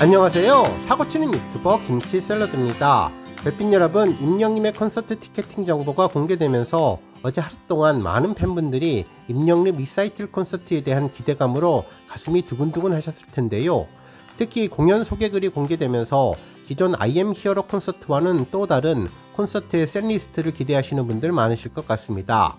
안녕하세요. 사고치는 유튜버 김치샐러드입니다. 별빛 여러분, 임영님의 콘서트 티켓팅 정보가 공개되면서 어제 하루 동안 많은 팬분들이 임영님 리사이틀 콘서트에 대한 기대감으로 가슴이 두근두근 하셨을 텐데요. 특히 공연 소개글이 공개되면서 기존 I am 히어로 콘서트와는 또 다른 콘서트의 셋리스트를 기대하시는 분들 많으실 것 같습니다.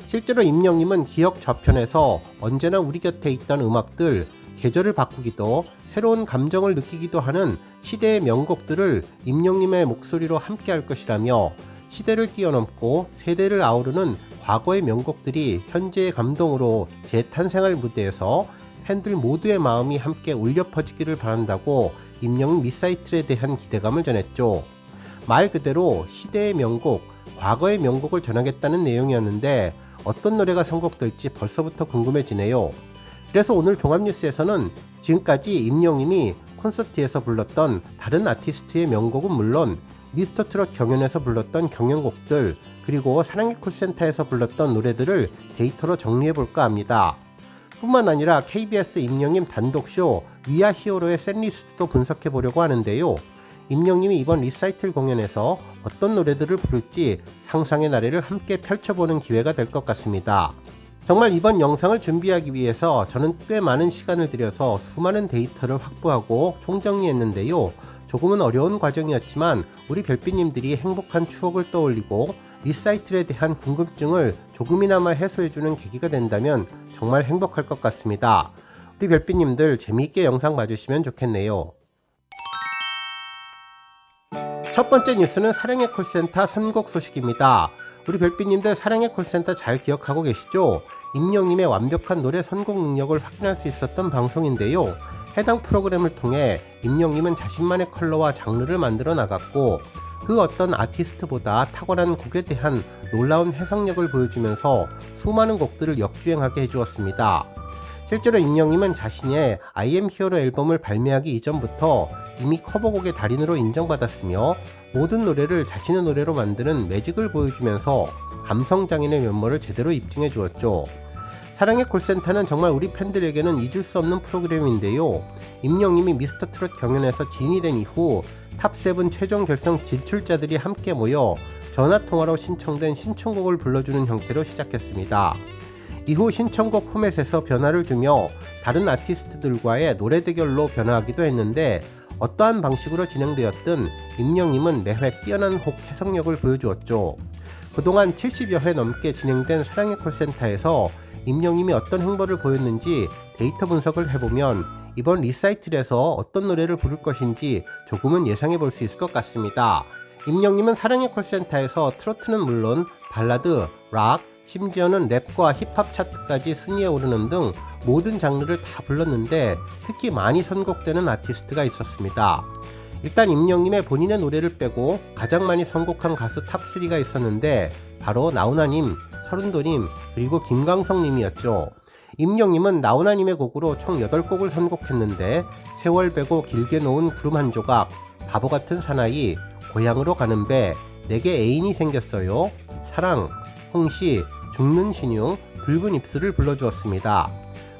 실제로 임영님은 기억 저편에서 언제나 우리 곁에 있던 음악들, 계절을 바꾸기도, 새로운 감정을 느끼기도 하는 시대의 명곡들을 임영님의 목소리로 함께 할 것이라며 시대를 뛰어넘고 세대를 아우르는 과거의 명곡들이 현재의 감동으로 재탄생할 무대에서 팬들 모두의 마음이 함께 울려 퍼지기를 바란다고 임영님 리사이틀에 대한 기대감을 전했죠. 말 그대로 시대의 명곡, 과거의 명곡을 전하겠다는 내용이었는데 어떤 노래가 선곡될지 벌써부터 궁금해지네요. 그래서 오늘 종합뉴스에서는 지금까지 임영님이 콘서트에서 불렀던 다른 아티스트의 명곡은 물론 미스터트롯 경연에서 불렀던 경연곡들, 그리고 사랑의 콜센터에서 불렀던 노래들을 데이터로 정리해볼까 합니다. 뿐만 아니라 KBS 임영님 단독쇼 위아 히어로의 셋리스트도 분석해보려고 하는데요. 임영님이 이번 리사이틀 공연에서 어떤 노래들을 부를지 상상의 나래를 함께 펼쳐보는 기회가 될 것 같습니다. 정말 이번 영상을 준비하기 위해서 저는 꽤 많은 시간을 들여서 수많은 데이터를 확보하고 총정리했는데요. 조금은 어려운 과정이었지만 우리 별빛님들이 행복한 추억을 떠올리고 리사이틀에 대한 궁금증을 조금이나마 해소해주는 계기가 된다면 정말 행복할 것 같습니다. 우리 별빛님들 재미있게 영상 봐주시면 좋겠네요. 첫 번째 뉴스는 사랑의 콜센터 선곡 소식입니다. 우리 별빛님들 사랑의 콜센터 잘 기억하고 계시죠? 임영님의 완벽한 노래 선곡 능력을 확인할 수 있었던 방송인데요. 해당 프로그램을 통해 임영님은 자신만의 컬러와 장르를 만들어 나갔고 그 어떤 아티스트보다 탁월한 곡에 대한 놀라운 해석력을 보여주면서 수많은 곡들을 역주행하게 해주었습니다. 실제로 임영님은 자신의 I am 히어로 앨범을 발매하기 이전부터 이미 커버곡의 달인으로 인정받았으며 모든 노래를 자신의 노래로 만드는 매직을 보여주면서 감성장인의 면모를 제대로 입증해 주었죠. 사랑의 콜센터는 정말 우리 팬들에게는 잊을 수 없는 프로그램인데요. 임영님이 미스터트롯 경연에서 진이 된 이후 탑7 최종 결성 진출자들이 함께 모여 전화통화로 신청된 신청곡을 불러주는 형태로 시작했습니다. 이후 신청곡 포맷에서 변화를 주며 다른 아티스트들과의 노래 대결로 변화하기도 했는데 어떠한 방식으로 진행되었든 임영님은 매회 뛰어난 곡 해석력을 보여주었죠. 그동안 70여 회 넘게 진행된 사랑의 콜센터에서 임영님이 어떤 행보를 보였는지 데이터 분석을 해보면 이번 리사이틀에서 어떤 노래를 부를 것인지 조금은 예상해 볼 수 있을 것 같습니다. 임영님은 사랑의 콜센터에서 트로트는 물론 발라드, 락, 심지어는 랩과 힙합 차트까지 순위에 오르는 등 모든 장르를 다 불렀는데 특히 많이 선곡되는 아티스트가 있었습니다. 일단 임영님의 본인의 노래를 빼고 가장 많이 선곡한 가수 탑3가 있었는데 바로 나훈아님, 서른도님, 그리고 김광석님이었죠. 임영님은 나훈아님의 곡으로 총 8곡을 선곡했는데 세월 베고 길게 놓은 구름 한 조각, 바보같은 사나이, 고향으로 가는 배, 내게 애인이 생겼어요, 사랑, 홍시, 죽는 신용, 붉은 입술을 불러주었습니다.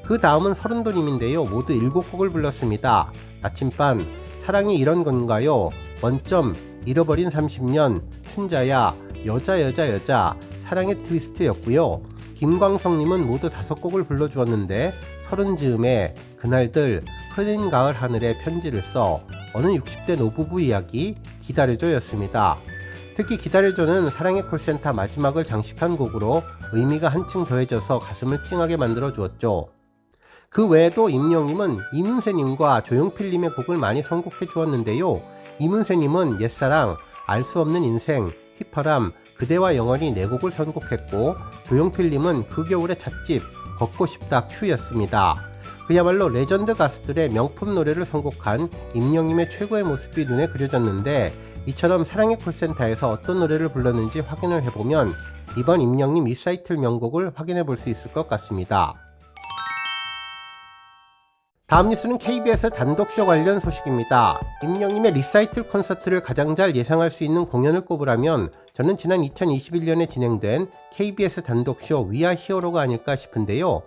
그 다음은 서른도님인데요. 모두 7곡을 불렀습니다. 나침반, 사랑이 이런 건가요, 원점, 잃어버린 30년, 춘자야, 여자, 사랑의 트위스트였고요. 김광석님은 모두 5곡을 불러주었는데 서른 즈음에 그날들, 흐린 가을 하늘에 편지를 써, 어느 60대 노부부 이야기, 기다려줘 였습니다. 특히 기다려줘는 사랑의 콜센터 마지막을 장식한 곡으로 의미가 한층 더해져서 가슴을 찡하게 만들어 주었죠. 그 외에도 임영님은 이문세님과 조용필님의 곡을 많이 선곡해 주었는데요. 이문세님은 옛사랑, 알 수 없는 인생, 휘파람, 그대와 영원히 4곡을 선곡했고 조용필님은 그 겨울의 찻집, 걷고 싶다 큐였습니다. 그야말로 레전드 가수들의 명품 노래를 선곡한 임영님의 최고의 모습이 눈에 그려졌는데 이처럼 사랑의 콜센터에서 어떤 노래를 불렀는지 확인을 해보면 이번 임영님 리사이틀 명곡을 확인해 볼 수 있을 것 같습니다. 다음 뉴스는 KBS 단독쇼 관련 소식입니다. 임영님의 리사이틀 콘서트를 가장 잘 예상할 수 있는 공연을 꼽으라면 저는 지난 2021년에 진행된 KBS 단독쇼 위아 히어로가 아닐까 싶은데요.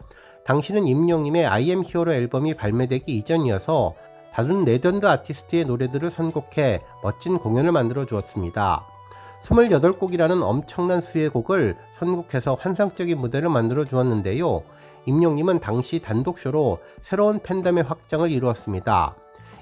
당시는 임영님의 I am 히어로 앨범이 발매되기 이전이어서 다른 레전드 아티스트의 노래들을 선곡해 멋진 공연을 만들어 주었습니다. 28곡이라는 엄청난 수의 곡을 선곡해서 환상적인 무대를 만들어 주었는데요. 임영님은 당시 단독쇼로 새로운 팬덤의 확장을 이루었습니다.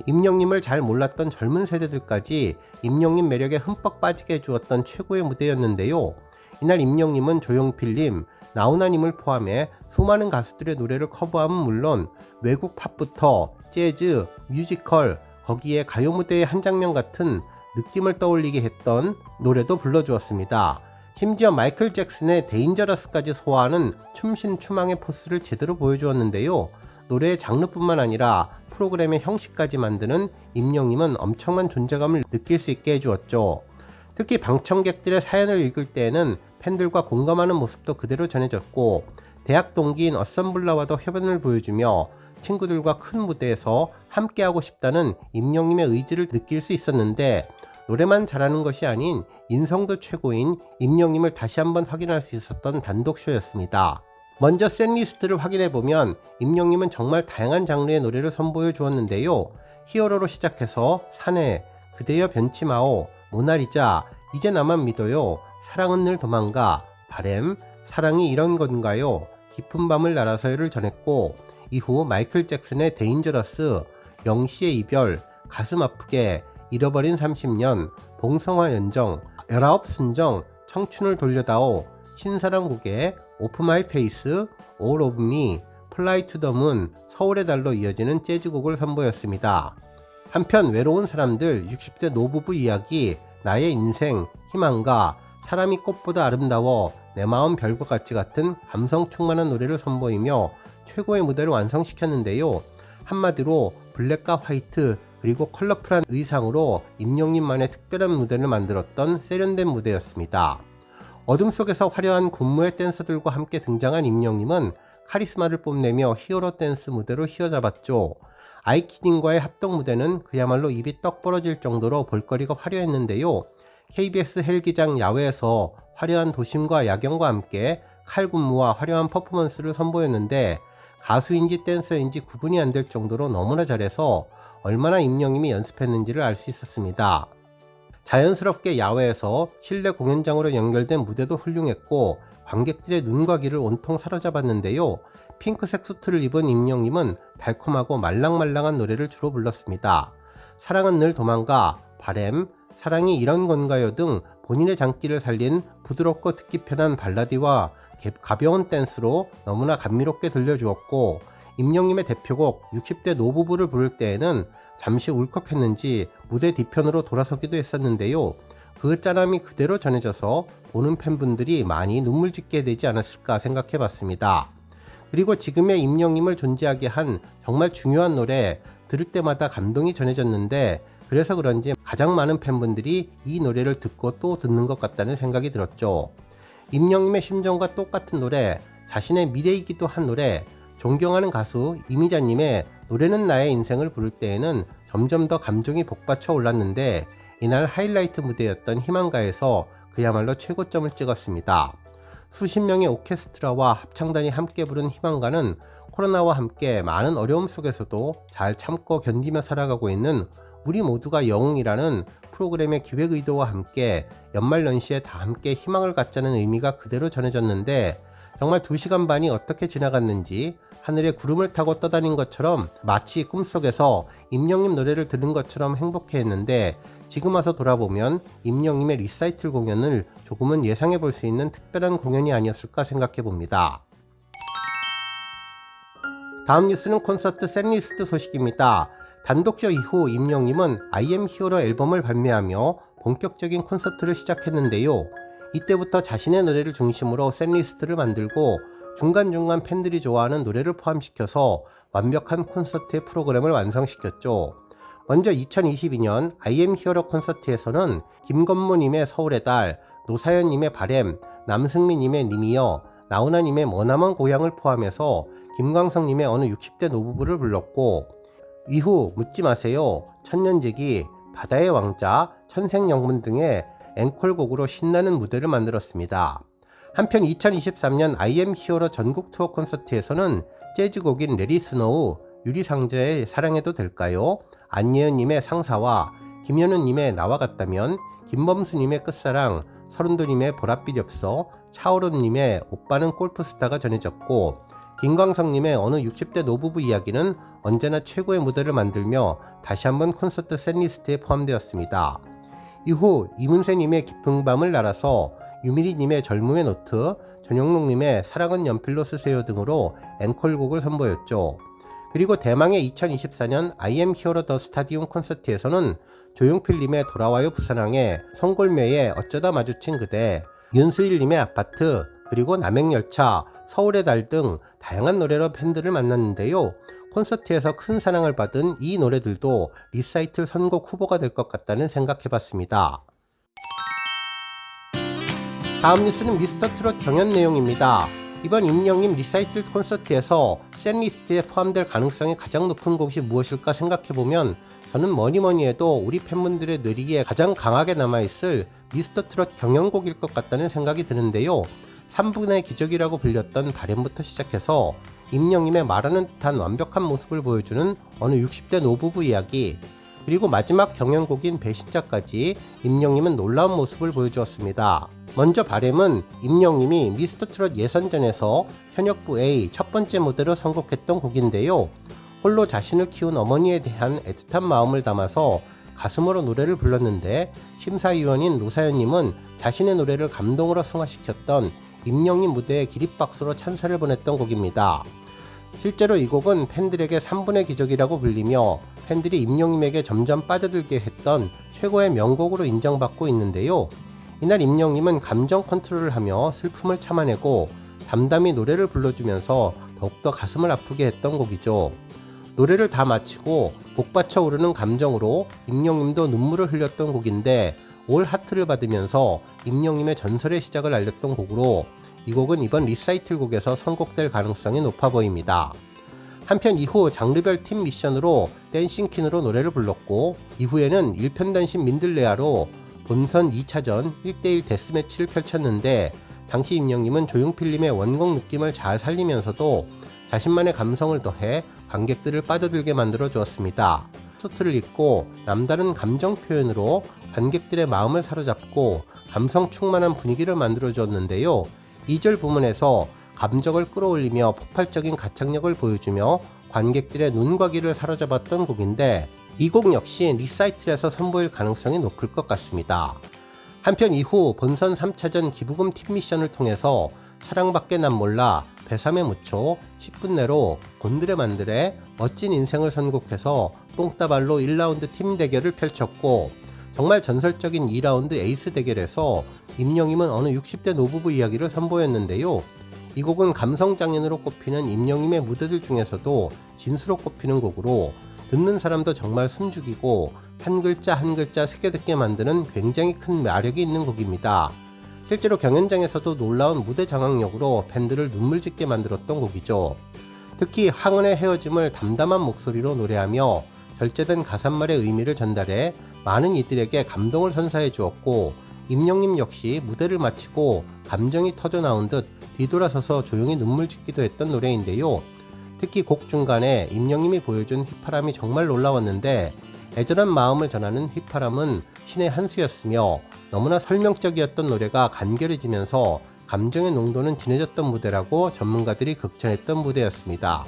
임영님을 잘 몰랐던 젊은 세대들까지 임영님 매력에 흠뻑 빠지게 해주었던 최고의 무대였는데요. 이날 임영님은 조용필님, 나훈아님을 포함해 수많은 가수들의 노래를 커버함은 물론 외국 팝부터 재즈, 뮤지컬, 거기에 가요 무대의 한 장면 같은 느낌을 떠올리게 했던 노래도 불러주었습니다. 심지어 마이클 잭슨의 데인저러스까지 소화하는 춤신추망의 포스를 제대로 보여주었는데요. 노래의 장르뿐만 아니라 프로그램의 형식까지 만드는 임영님은 엄청난 존재감을 느낄 수 있게 해주었죠. 특히 방청객들의 사연을 읽을 때에는 팬들과 공감하는 모습도 그대로 전해졌고, 대학 동기인 어썸블러와도 협연을 보여주며 친구들과 큰 무대에서 함께하고 싶다는 임영님의 의지를 느낄 수 있었는데, 노래만 잘하는 것이 아닌 인성도 최고인 임영님을 다시 한번 확인할 수 있었던 단독쇼였습니다. 먼저 셋리스트를 확인해보면 임영님은 정말 다양한 장르의 노래를 선보여 주었는데요. 히어로로 시작해서 사내, 그대여 변치 마오, 모나리자, 이제 나만 믿어요, 사랑은 늘 도망가, 바램, 사랑이 이런 건가요, 깊은 밤을 날아서요를 전했고, 이후 마이클 잭슨의 데인저러스, 영시의 이별, 가슴 아프게, 잃어버린 30년, 봉성화 연정, 19 순정, 청춘을 돌려다오, 신사랑 고개, 오프 마이 페이스, 올 오브 미, 플라이 투 더 문, 서울의 달로 이어지는 재즈곡을 선보였습니다. 한편 외로운 사람들, 60대 노부부 이야기, 나의 인생, 희망가, 사람이 꽃보다 아름다워, 내 마음 별과 같이 같은 감성 충만한 노래를 선보이며 최고의 무대를 완성시켰는데요. 한마디로 블랙과 화이트 그리고 컬러풀한 의상으로 임영님만의 특별한 무대를 만들었던 세련된 무대였습니다. 어둠 속에서 화려한 군무의 댄서들과 함께 등장한 임영님은 카리스마를 뽐내며 히어로 댄스 무대로 휘어잡았죠. 아이키딩과의 합동 무대는 그야말로 입이 떡 벌어질 정도로 볼거리가 화려했는데요. KBS 헬기장 야외에서 화려한 도심과 야경과 함께 칼군무와 화려한 퍼포먼스를 선보였는데, 가수인지 댄서인지 구분이 안 될 정도로 너무나 잘해서 얼마나 임영님이 연습했는지를 알 수 있었습니다. 자연스럽게 야외에서 실내 공연장으로 연결된 무대도 훌륭했고, 관객들의 눈과 귀를 온통 사로잡았는데요. 핑크색 수트를 입은 임영님은 달콤하고 말랑말랑한 노래를 주로 불렀습니다. 사랑은 늘 도망가, 바램, 사랑이 이런 건가요 등 본인의 장기를 살린 부드럽고 듣기 편한 발라드와 가벼운 댄스로 너무나 감미롭게 들려주었고, 임영님의 대표곡 60대 노부부를 부를 때에는 잠시 울컥했는지 무대 뒤편으로 돌아서기도 했었는데요. 그 짠함이 그대로 전해져서 보는 팬분들이 많이 눈물 짓게 되지 않았을까 생각해봤습니다. 그리고 지금의 임영님을 존재하게 한 정말 중요한 노래, 들을 때마다 감동이 전해졌는데, 그래서 그런지 가장 많은 팬분들이 이 노래를 듣고 또 듣는 것 같다는 생각이 들었죠. 임영님의 심정과 똑같은 노래, 자신의 미래이기도 한 노래, 존경하는 가수 이미자님의 노래는 나의 인생을 부를 때에는 점점 더 감정이 복받쳐 올랐는데, 이날 하이라이트 무대였던 희망가에서 그야말로 최고점을 찍었습니다. 수십 명의 오케스트라와 합창단이 함께 부른 희망가는 코로나와 함께 많은 어려움 속에서도 잘 참고 견디며 살아가고 있는 우리 모두가 영웅이라는 프로그램의 기획 의도와 함께 연말연시에 다 함께 희망을 갖자는 의미가 그대로 전해졌는데, 정말 2시간 반이 어떻게 지나갔는지 하늘에 구름을 타고 떠다닌 것처럼 마치 꿈속에서 임영님 노래를 들은 것처럼 행복해했는데, 지금 와서 돌아보면 임영님의 리사이틀 공연을 조금은 예상해 볼 수 있는 특별한 공연이 아니었을까 생각해 봅니다. 다음 뉴스는 콘서트 셋리스트 소식입니다. 단독쇼 이후 임영님은 I am Hero 앨범을 발매하며 본격적인 콘서트를 시작했는데요. 이때부터 자신의 노래를 중심으로 셋리스트를 만들고 중간중간 팬들이 좋아하는 노래를 포함시켜서 완벽한 콘서트의 프로그램을 완성시켰죠. 먼저 2022년 I am Hero 콘서트에서는 김건모님의 서울의 달, 노사연님의 바램, 남승민님의 님이여, 나훈아님의 머나먼 고향을 포함해서 김광석님의 어느 60대 노부부를 불렀고, 이후 묻지 마세요, 천년지기, 바다의 왕자, 천생연분 등의 앵콜곡으로 신나는 무대를 만들었습니다. 한편 2023년 I am Hero 전국 투어 콘서트에서는 재즈곡인 레리 스노우, 유리상자의 사랑해도 될까요? 안예은님의 상사와 김현우님의 나와 같다면, 김범수님의 끝사랑, 서른도님의 보랏빛 엽서, 차오름님의 오빠는 골프스타가 전해졌고, 김광석님의 어느 60대 노부부 이야기는 언제나 최고의 무대를 만들며 다시 한번 콘서트 셋리스트에 포함되었습니다. 이후 이문세님의 깊은 밤을 날아서, 유미리님의 젊음의 노트, 전영록님의 사랑은 연필로 쓰세요 등으로 앵콜곡을 선보였죠. 그리고 대망의 2024년 I am hero the stadium 콘서트에서는 조용필님의 돌아와요 부산항에, 송골매의 어쩌다 마주친 그대, 윤수일님의 아파트, 그리고 남행열차, 서울의 달 등 다양한 노래로 팬들을 만났는데요. 콘서트에서 큰 사랑을 받은 이 노래들도 리사이틀 선곡 후보가 될 것 같다는 생각해봤습니다. 다음 뉴스는 미스터트롯 경연 내용입니다. 이번 임영님 리사이틀 콘서트에서 셋리스트에 포함될 가능성이 가장 높은 곡이 무엇일까 생각해보면, 저는 뭐니뭐니 해도 우리 팬분들의 뇌리기에 가장 강하게 남아있을 미스터트롯 경연곡일 것 같다는 생각이 드는데요. 3분의 기적이라고 불렸던 바램부터 시작해서 임영님의 말하는 듯한 완벽한 모습을 보여주는 어느 60대 노부부 이야기, 그리고 마지막 경연곡인 배신자까지 임영님은 놀라운 모습을 보여주었습니다. 먼저 바램은 임영님이 미스터트롯 예선전에서 현역부 A 첫 번째 무대로 선곡했던 곡인데요. 홀로 자신을 키운 어머니에 대한 애틋한 마음을 담아서 가슴으로 노래를 불렀는데, 심사위원인 노사연님은 자신의 노래를 감동으로 승화시켰던 임영님 무대에 기립박수로 찬사를 보냈던 곡입니다. 실제로 이 곡은 팬들에게 3분의 기적이라고 불리며 팬들이 임영님에게 점점 빠져들게 했던 최고의 명곡으로 인정받고 있는데요. 이날 임영님은 감정 컨트롤을 하며 슬픔을 참아내고 담담히 노래를 불러주면서 더욱더 가슴을 아프게 했던 곡이죠. 노래를 다 마치고 복받쳐 오르는 감정으로 임영님도 눈물을 흘렸던 곡인데, 올 하트를 받으면서 임영님의 전설의 시작을 알렸던 곡으로 이 곡은 이번 리사이틀 곡에서 선곡될 가능성이 높아 보입니다. 한편 이후 장르별 팀 미션으로 댄싱퀸으로 노래를 불렀고, 이후에는 일편단심 민들레아로 본선 2차전 1대1 데스매치를 펼쳤는데, 당시 임영님은 조용필님의 원곡 느낌을 잘 살리면서도 자신만의 감성을 더해 관객들을 빠져들게 만들어 주었습니다. 수트를 입고 남다른 감정 표현으로 관객들의 마음을 사로잡고 감성 충만한 분위기를 만들어 주었는데요. 2절 부문에서 감정을 끌어올리며 폭발적인 가창력을 보여주며 관객들의 눈과 귀를 사로잡았던 곡인데, 이 곡 역시 리사이틀에서 선보일 가능성이 높을 것 같습니다. 한편 이후 본선 3차전 기부금 팀 미션을 통해서 사랑밖에 난 몰라, 배삼의 무초, 10분 내로, 곤드레 만드레, 멋진 인생을 선곡해서 뽕따발로 1라운드 팀 대결을 펼쳤고, 정말 전설적인 2라운드 에이스 대결에서 임영님은 어느 60대 노부부 이야기를 선보였는데요. 이 곡은 감성장인으로 꼽히는 임영님의 무대들 중에서도 진수로 꼽히는 곡으로 듣는 사람도 정말 숨죽이고 한 글자 한 글자 새겨듣게 만드는 굉장히 큰 매력이 있는 곡입니다. 실제로 경연장에서도 놀라운 무대 장악력으로 팬들을 눈물 짓게 만들었던 곡이죠. 특히 황은의 헤어짐을 담담한 목소리로 노래하며 절제된 가사말의 의미를 전달해 많은 이들에게 감동을 선사해 주었고, 임영님 역시 무대를 마치고 감정이 터져 나온 듯 뒤돌아서서 조용히 눈물 짓기도 했던 노래인데요. 특히 곡 중간에 임영님이 보여준 휘파람이 정말 놀라웠는데, 애절한 마음을 전하는 휘파람은 신의 한 수였으며 너무나 설명적이었던 노래가 간결해지면서 감정의 농도는 진해졌던 무대라고 전문가들이 극찬했던 무대였습니다.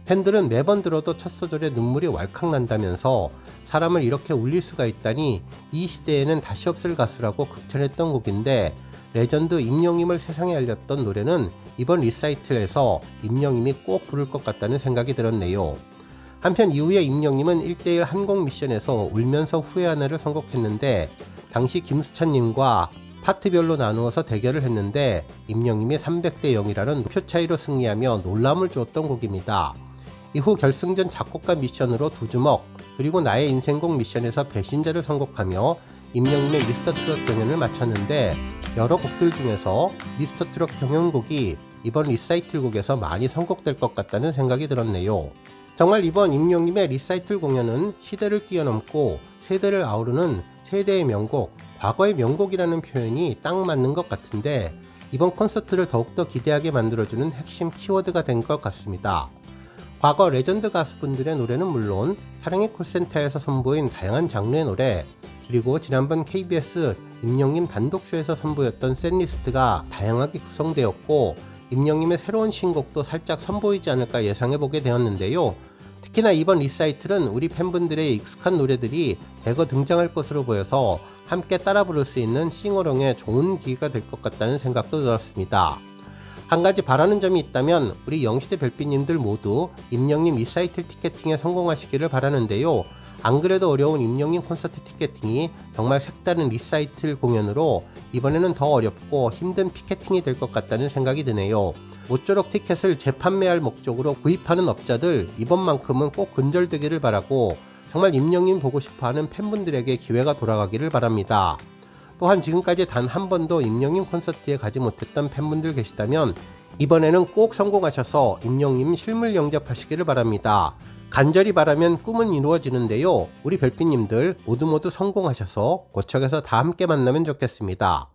팬들은 매번 들어도 첫 소절에 눈물이 왈칵 난다면서 사람을 이렇게 울릴 수가 있다니 이 시대에는 다시 없을 가수라고 극찬했던 곡인데, 레전드 임영님을 세상에 알렸던 노래는 이번 리사이틀에서 임영님이 꼭 부를 것 같다는 생각이 들었네요. 한편 이후에 임영님은 1대1 한곡 미션에서 울면서 후회하나를 선곡했는데, 당시 김수찬님과 파트별로 나누어서 대결을 했는데 임영님이 300대 0이라는 표 차이로 승리하며 놀람을 주었던 곡입니다. 이후 결승전 작곡가 미션으로 두주먹, 그리고 나의 인생곡 미션에서 배신자를 선곡하며 임영님의 미스터트롯 경연을 마쳤는데, 여러 곡들 중에서 미스터트롯 경연곡이 이번 리사이틀 곡에서 많이 선곡될 것 같다는 생각이 들었네요. 정말 이번 임영님의 리사이틀 공연은 시대를 뛰어넘고 세대를 아우르는 세대의 명곡, 과거의 명곡이라는 표현이 딱 맞는 것 같은데, 이번 콘서트를 더욱더 기대하게 만들어주는 핵심 키워드가 된 것 같습니다. 과거 레전드 가수분들의 노래는 물론 사랑의 콜센터에서 선보인 다양한 장르의 노래, 그리고 지난번 KBS 임영님 단독쇼에서 선보였던 셋리스트가 다양하게 구성되었고 임영님의 새로운 신곡도 살짝 선보이지 않을까 예상해보게 되었는데요. 특히나 이번 리사이틀은 우리 팬분들의 익숙한 노래들이 대거 등장할 것으로 보여서 함께 따라 부를 수 있는 싱어롱에 좋은 기회가 될 것 같다는 생각도 들었습니다. 한 가지 바라는 점이 있다면 우리 영시대 별빛님들 모두 임영님 리사이틀 티켓팅에 성공하시기를 바라는데요. 안 그래도 어려운 임영님 콘서트 티켓팅이 정말 색다른 리사이틀 공연으로 이번에는 더 어렵고 힘든 피켓팅이 될 것 같다는 생각이 드네요. 모쪼록 티켓을 재판매할 목적으로 구입하는 업자들 이번만큼은 꼭 근절되기를 바라고 정말 임영님 보고 싶어하는 팬분들에게 기회가 돌아가기를 바랍니다. 또한 지금까지 단 한 번도 임영님 콘서트에 가지 못했던 팬분들 계시다면 이번에는 꼭 성공하셔서 임영님 실물 영접하시기를 바랍니다. 간절히 바라면 꿈은 이루어지는데요. 우리 별빛님들 모두 성공하셔서 고척에서 다 함께 만나면 좋겠습니다.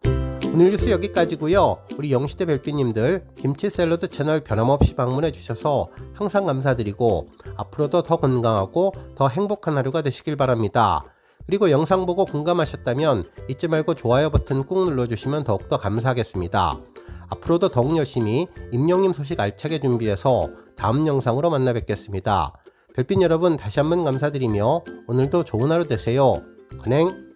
오늘 뉴스 여기까지고요. 우리 영시대 별빛님들 김치 샐러드 채널 변함없이 방문해 주셔서 항상 감사드리고 앞으로도 더 건강하고 더 행복한 하루가 되시길 바랍니다. 그리고 영상 보고 공감하셨다면 잊지 말고 좋아요 버튼 꾹 눌러주시면 더욱더 감사하겠습니다. 앞으로도 더욱 열심히 임영님 소식 알차게 준비해서 다음 영상으로 만나 뵙겠습니다. 별빛 여러분 다시 한번 감사드리며 오늘도 좋은 하루 되세요. 건행.